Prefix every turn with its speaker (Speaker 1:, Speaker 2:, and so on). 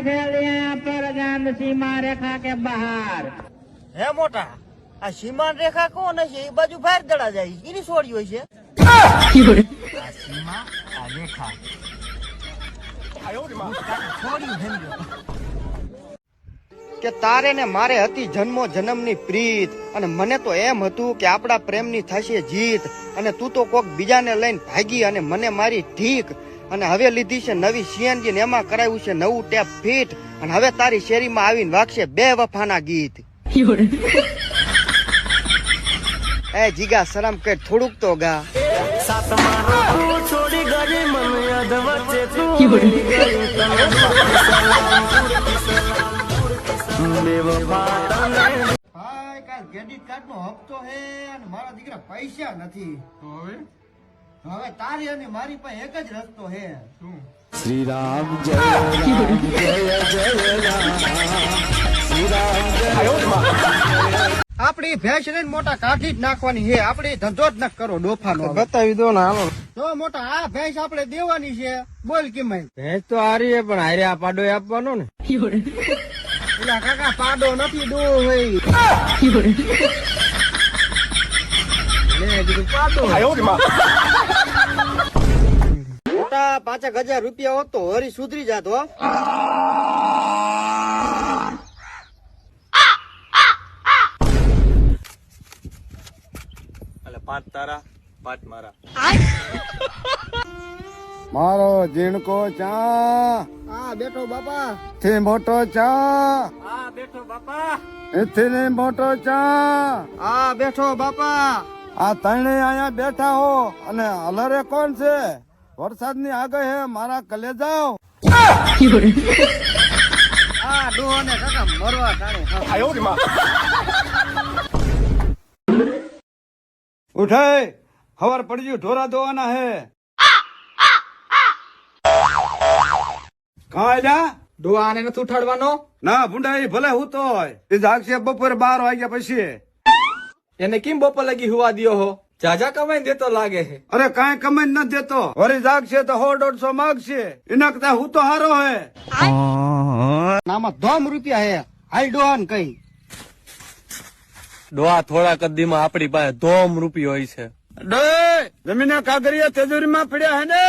Speaker 1: फैलिया पर जान सीमा रेखा के बाहर।
Speaker 2: હે મોટા આ સીમાન રેખા કોણ છે એ બાજુ બહાર દડા જાય એની છોડી હોય છે આ સીમા આ રેખા કે તારે ને મારે હતી જન્મો જન્મની પ્રીત અને મને તો એમ હતું કે આપણા પ્રેમની થશે જીત અને તું તો કોક બીજાને લઈને ભાગી અને મને મારી ઠીક અને હવે લીધી છે નવી સીએનજી ને એમાં કરાવ્યું છે નવું ટેપ ફીટ અને હવે તારી શેરીમાં આવીને વાગશે બે વફાના ગીત એ જીગા શરમ કર થોડુંક તો ગા છોડી ગઈ મન યાદ વચ્ચે ભાઈ કાલ ક્રેડિટ કાર્ડ નો હપ્તો હે અને મારા દીકરા પૈસા નથી હવે તારી અને મારી પાસે એક જ રસ્તો હે શ્રી રામ જય રામ જય જય રામ શ્રી રામ આપડી ભેંસ ને મોટા કાઢી જ નાખવાની છે આપડે ધંધો જ ન કરો ડોફાનો બતાવી દો ને હાલો તો મોટા આ ભેંસ આપડે દેવાની છે બોલ કિંમત ભેંસ તો હારી છે પણ હારે આ પાડો આપવાનો ને પેલા કાકા પાડો નથી દો ભાઈ મોટા 5,000 રૂપિયા હોત તો હરી સુધરી જાત હો પાંચ તારા પાંચ મારા મારો જીણકો ચા આ બેઠો બાપા થી મોટો ચા આ બેઠો બાપા એથી મોટો ચા આ બેઠો બાપા આ તણે અહીંયા બેઠા હો અને અલરે કોણ છે વરસાદ ની આગળ હે મારા કલેજાઓ આ ડોહો ને કાકા મરવા તાણે ઉઠે ખબર પડી ગયું ઢોરા ધોવાના હે કાંઈ
Speaker 3: ડોહા આને નથી ઉઠાડવાનો
Speaker 2: ના ભૂંડા ભલે હું તો એ જાગશે બપોરે 12 વાગ્યા પછી
Speaker 3: એને કેમ બપોર લગી હુવા દિયો હો જાજા કમાઈને દેતો લાગે છે
Speaker 2: અરે કાંઈ કમાઈ ન દેતો વળી જાગશે તો 100-150 માગશે એના કરતા હું તો હારો હે નામાં ધોમ રૂપિયા હે હાલ ડોહાન કઈ
Speaker 3: ડોહા થોડા કદીમાં આપડી પાસે ધોમ રૂપિયો હોય છે
Speaker 2: જમીને કાગરિયા તેજોરીમાં પડ્યા હે ને